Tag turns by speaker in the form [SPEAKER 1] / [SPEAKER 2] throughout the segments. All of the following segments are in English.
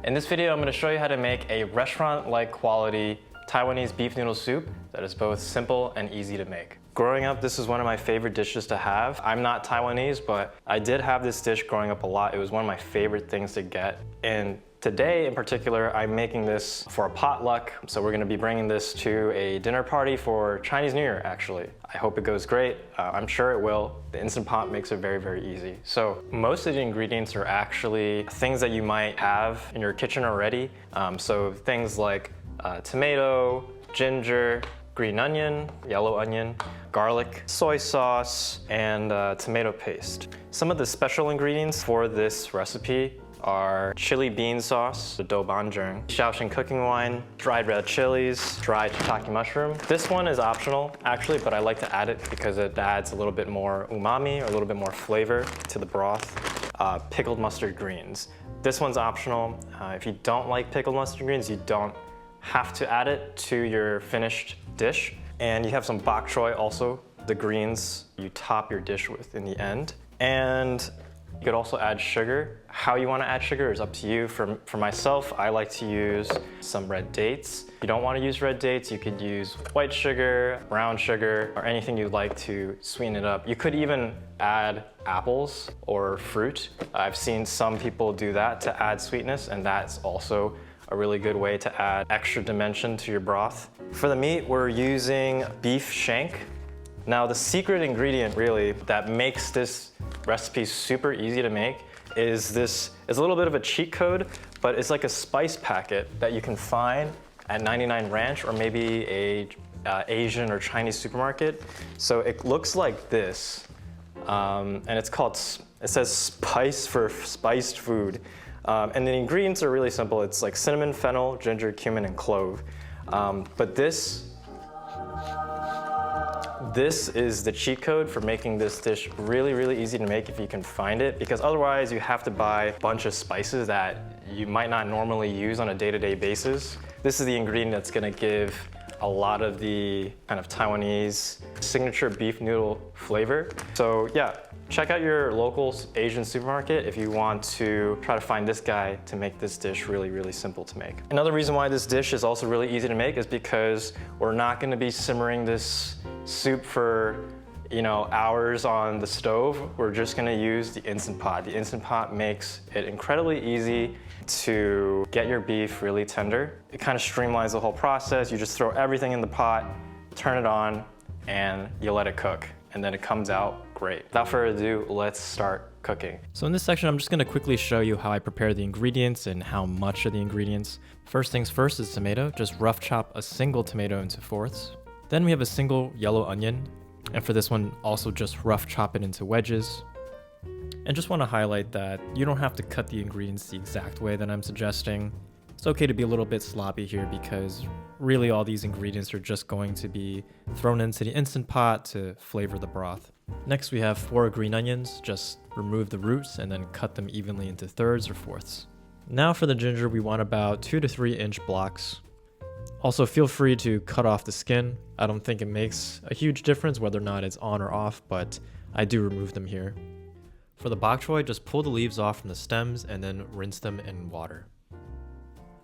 [SPEAKER 1] In this video, I'm going to show you how to make a restaurant-like quality Taiwanese beef noodle soup that is both simple and easy to make. Growing up, this is one of my favorite dishes to have. I'm not Taiwanese, but I did have this dish growing up a lot. It was one of my favorite things to get. And today in particular, I'm making this for a potluck. So we're gonna be bringing this to a dinner party for Chinese New Year, actually. I hope it goes great. I'm sure it will. The Instant Pot makes it very, very easy. So most of the ingredients are actually things that you might have in your kitchen already. So things like tomato, ginger, green onion, yellow onion, garlic, soy sauce, and tomato paste. Some of the special ingredients for this recipe are chili bean sauce, the doubanjiang, Shaoxing cooking wine, dried red chilies, dried shiitake mushroom. This one is optional, actually, but I like to add it because it adds a little bit more umami or a little bit more flavor to the broth. Pickled mustard greens. This one's optional. If you don't like pickled mustard greens, you don't have to add it to your finished dish. And you have some bok choy also, the greens you top your dish with in the end. And you could also add sugar. How you want to add sugar is up to you. For myself, I like to use some red dates. If you don't want to use red dates, you could use white sugar, brown sugar, or anything you'd like to sweeten it up. You could even add apples or fruit. I've seen some people do that to add sweetness, and that's also a really good way to add extra dimension to your broth. For the meat, we're using beef shank. Now, the secret ingredient really that makes this recipe super easy to make is a little bit of a cheat code, but it's like a spice packet that you can find at 99 Ranch or maybe a Asian or Chinese supermarket. So it looks like this, and it says spice for spiced food. And the ingredients are really simple. It's like cinnamon, fennel, ginger, cumin, and clove. But this is the cheat code for making this dish really, really easy to make if you can find it, because otherwise you have to buy a bunch of spices that you might not normally use on a day-to-day basis. This is the ingredient that's gonna give a lot of the kind of Taiwanese signature beef noodle flavor. So yeah, check out your local Asian supermarket if you want to try to find this guy to make this dish really, really simple to make. Another reason why this dish is also really easy to make is because we're not gonna be simmering this soup for hours on the stove. We're just gonna use the Instant Pot. The Instant Pot makes it incredibly easy to get your beef really tender. It kind of streamlines the whole process. You just throw everything in the pot, turn it on, and you let it cook. And then it comes out great. Without further ado, let's start cooking.
[SPEAKER 2] So in this section, I'm just gonna quickly show you how I prepare the ingredients and how much of the ingredients. First things first is tomato. Just rough chop a single tomato into fourths. Then we have a single yellow onion. And for this one, also just rough chop it into wedges. And just wanna highlight that you don't have to cut the ingredients the exact way that I'm suggesting. It's okay to be a little bit sloppy here because really all these ingredients are just going to be thrown into the Instant Pot to flavor the broth. Next we have 4 green onions. Just remove the roots and then cut them evenly into thirds or fourths. Now for the ginger, we want about 2 to 3 inch blocks. Also feel free to cut off the skin. I don't think it makes a huge difference whether or not it's on or off, but I do remove them here. For the bok choy, just pull the leaves off from the stems and then rinse them in water.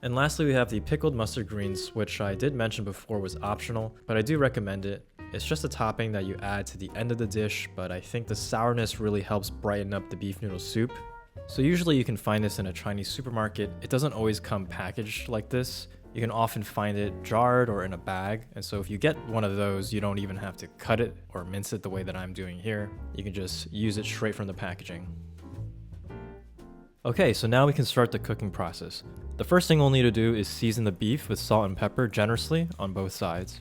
[SPEAKER 2] And lastly, we have the pickled mustard greens, which I did mention before was optional, but I do recommend it. It's just a topping that you add to the end of the dish, but I think the sourness really helps brighten up the beef noodle soup. So usually you can find this in a Chinese supermarket. It doesn't always come packaged like this. You can often find it jarred or in a bag. And so if you get one of those, you don't even have to cut it or mince it the way that I'm doing here. You can just use it straight from the packaging. Okay, so now we can start the cooking process. The first thing we'll need to do is season the beef with salt and pepper generously on both sides.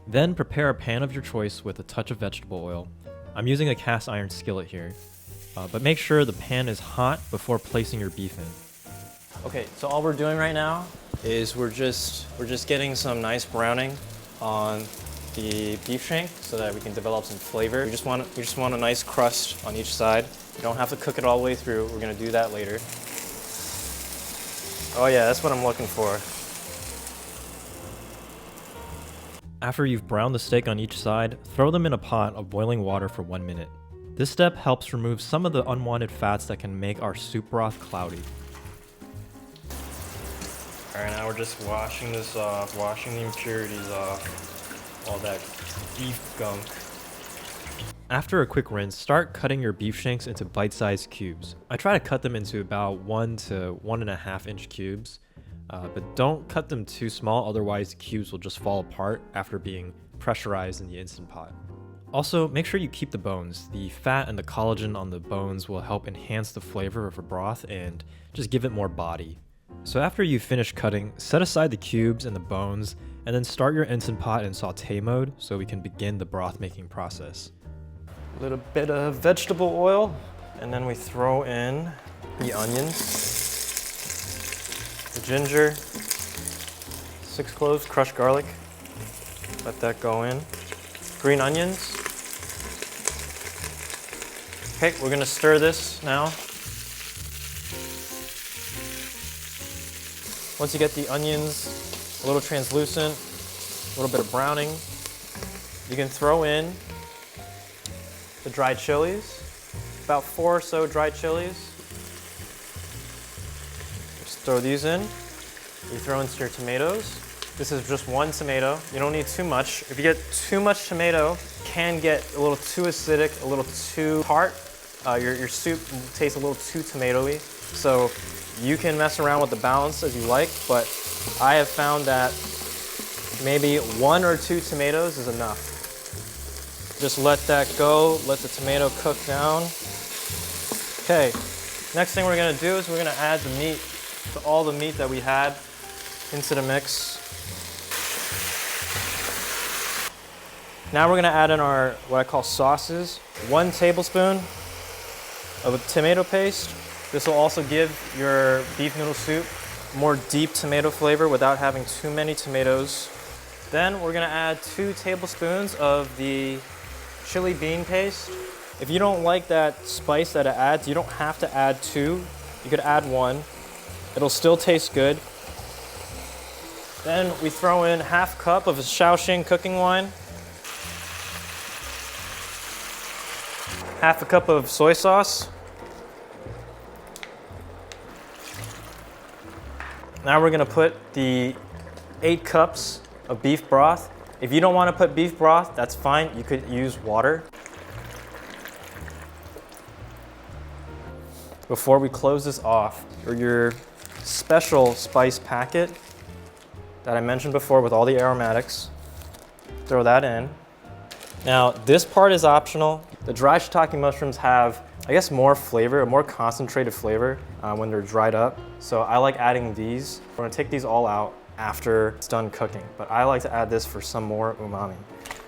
[SPEAKER 2] Then prepare a pan of your choice with a touch of vegetable oil. I'm using a cast iron skillet here, but make sure the pan is hot before placing your beef in.
[SPEAKER 1] Okay, so all we're doing right now is we're just getting some nice browning on the beef shank so that we can develop some flavor. We just want a nice crust on each side. You don't have to cook it all the way through. We're gonna do that later. Oh yeah, that's what I'm looking for.
[SPEAKER 2] After you've browned the steak on each side, throw them in a pot of boiling water for 1 minute. This step helps remove some of the unwanted fats that can make our soup broth cloudy.
[SPEAKER 1] All right, now we're just washing this off, washing the impurities off, all that beef gunk.
[SPEAKER 2] After a quick rinse, start cutting your beef shanks into bite-sized cubes. I try to cut them into about 1 to 1.5 inch cubes, but don't cut them too small, otherwise the cubes will just fall apart after being pressurized in the Instant Pot. Also, make sure you keep the bones. The fat and the collagen on the bones will help enhance the flavor of a broth and just give it more body. So after you finish cutting, set aside the cubes and the bones, and then start your Instant Pot in saute mode so we can begin the broth making process.
[SPEAKER 1] A little bit of vegetable oil, and then we throw in the onions, the ginger, 6 cloves, crushed garlic. Let that go in. Green onions. Okay, we're gonna stir this now. Once you get the onions a little translucent, a little bit of browning, you can throw in the dried chilies, about 4 or so dried chilies. Just throw these in. You throw in your tomatoes. This is just 1 tomato. You don't need too much. If you get too much tomato, it can get a little too acidic, a little too tart. Your soup tastes a little too tomatoey. So you can mess around with the balance as you like, but I have found that maybe 1 or 2 tomatoes is enough. Just let that go, let the tomato cook down. Okay, next thing we're gonna do is we're gonna add the meat, all the meat that we had into the mix. Now we're gonna add in our, what I call sauces. 1 tablespoon of a tomato paste. This will also give your beef noodle soup more deep tomato flavor without having too many tomatoes. Then we're gonna add 2 tablespoons of the chili bean paste. If you don't like that spice that it adds, you don't have to add 2. You could add 1. It'll still taste good. Then we throw in 1/2 cup of Shaoxing cooking wine, 1/2 cup of soy sauce. Now we're gonna put the 8 cups of beef broth. If you don't wanna put beef broth, that's fine. You could use water. Before we close this off, for your special spice packet that I mentioned before with all the aromatics, throw that in. Now, this part is optional. The dry shiitake mushrooms have, I guess, more flavor, a more concentrated flavor when they're dried up. So I like adding these. We're gonna take these all out after it's done cooking, but I like to add this for some more umami.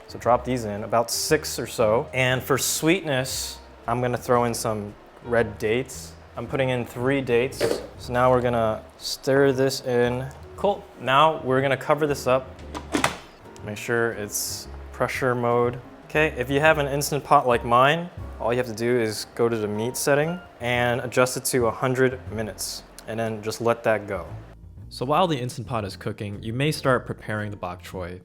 [SPEAKER 1] So drop these in, about 6 or so. And for sweetness, I'm gonna throw in some red dates. I'm putting in 3 dates. So now we're gonna stir this in. Cool, now we're gonna cover this up. Make sure it's pressure mode. Okay, if you have an Instant Pot like mine, all you have to do is go to the meat setting and adjust it to 100 minutes, and then just let that go.
[SPEAKER 2] So while the Instant Pot is cooking, you may start preparing the bok choy.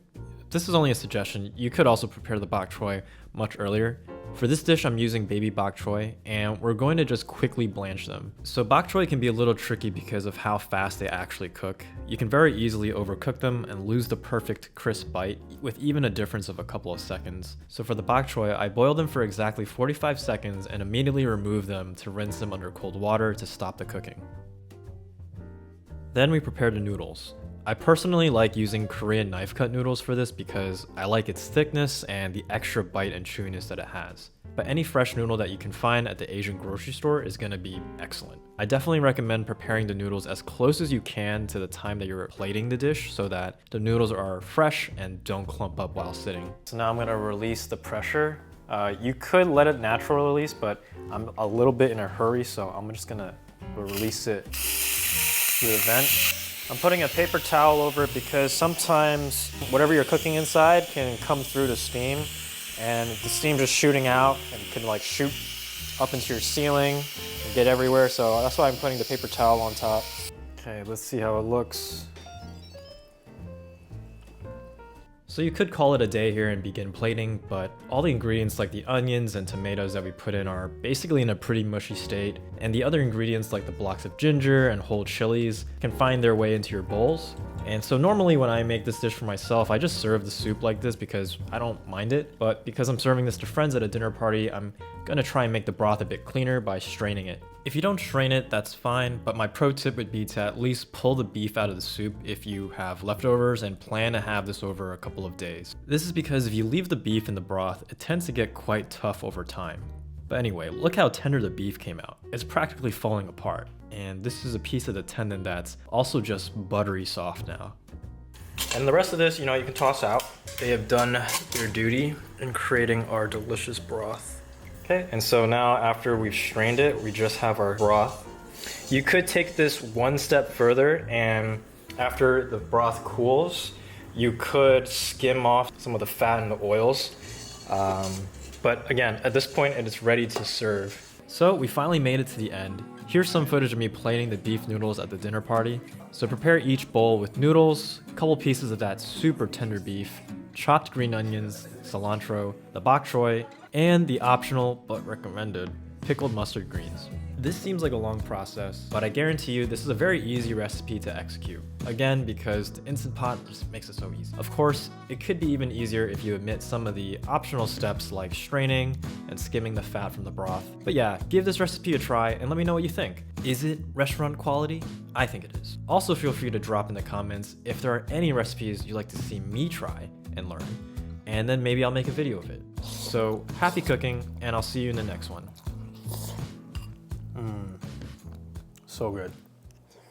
[SPEAKER 2] This is only a suggestion. You could also prepare the bok choy much earlier. For this dish, I'm using baby bok choy, and we're going to just quickly blanch them. So bok choy can be a little tricky because of how fast they actually cook. You can very easily overcook them and lose the perfect crisp bite with even a difference of a couple of seconds. So for the bok choy, I boil them for exactly 45 seconds and immediately remove them to rinse them under cold water to stop the cooking. Then we prepare the noodles. I personally like using Korean knife cut noodles for this because I like its thickness and the extra bite and chewiness that it has. But any fresh noodle that you can find at the Asian grocery store is gonna be excellent. I definitely recommend preparing the noodles as close as you can to the time that you're plating the dish so that the noodles are fresh and don't clump up while sitting.
[SPEAKER 1] So now I'm gonna release the pressure. You could let it natural release, but I'm a little bit in a hurry, so I'm just gonna release it through the vent. I'm putting a paper towel over it because sometimes whatever you're cooking inside can come through the steam, and the steam just shooting out and can like shoot up into your ceiling and get everywhere. So that's why I'm putting the paper towel on top. Okay, let's see how it looks.
[SPEAKER 2] So you could call it a day here and begin plating, but all the ingredients like the onions and tomatoes that we put in are basically in a pretty mushy state, and the other ingredients like the blocks of ginger and whole chilies can find their way into your bowls. And so normally when I make this dish for myself, I just serve the soup like this because I don't mind it, but because I'm serving this to friends at a dinner party, I'm gonna try and make the broth a bit cleaner by straining it. If you don't strain it, that's fine, but my pro tip would be to at least pull the beef out of the soup if you have leftovers and plan to have this over a couple of days. This is because if you leave the beef in the broth, it tends to get quite tough over time. But anyway, look how tender the beef came out. It's practically falling apart. And this is a piece of the tendon that's also just buttery soft now. And the rest of this, you can toss out. They have done their duty in creating our delicious broth. Okay, and so now after we've strained it, we just have our broth. You could take this one step further, and after the broth cools, you could skim off some of the fat and the oils. But again, at this point, it is ready to serve. So we finally made it to the end. Here's some footage of me plating the beef noodles at the dinner party. So prepare each bowl with noodles, a couple pieces of that super tender beef, chopped green onions, cilantro, the bok choy, and the optional but recommended pickled mustard greens. This seems like a long process, but I guarantee you this is a very easy recipe to execute. Again, because the Instant Pot just makes it so easy. Of course, it could be even easier if you omit some of the optional steps like straining and skimming the fat from the broth. But yeah, give this recipe a try and let me know what you think. Is it restaurant quality? I think it is. Also feel free to drop in the comments if there are any recipes you'd like to see me try and learn, and then maybe I'll make a video of it. So happy cooking, and I'll see you in the next one.
[SPEAKER 1] So good.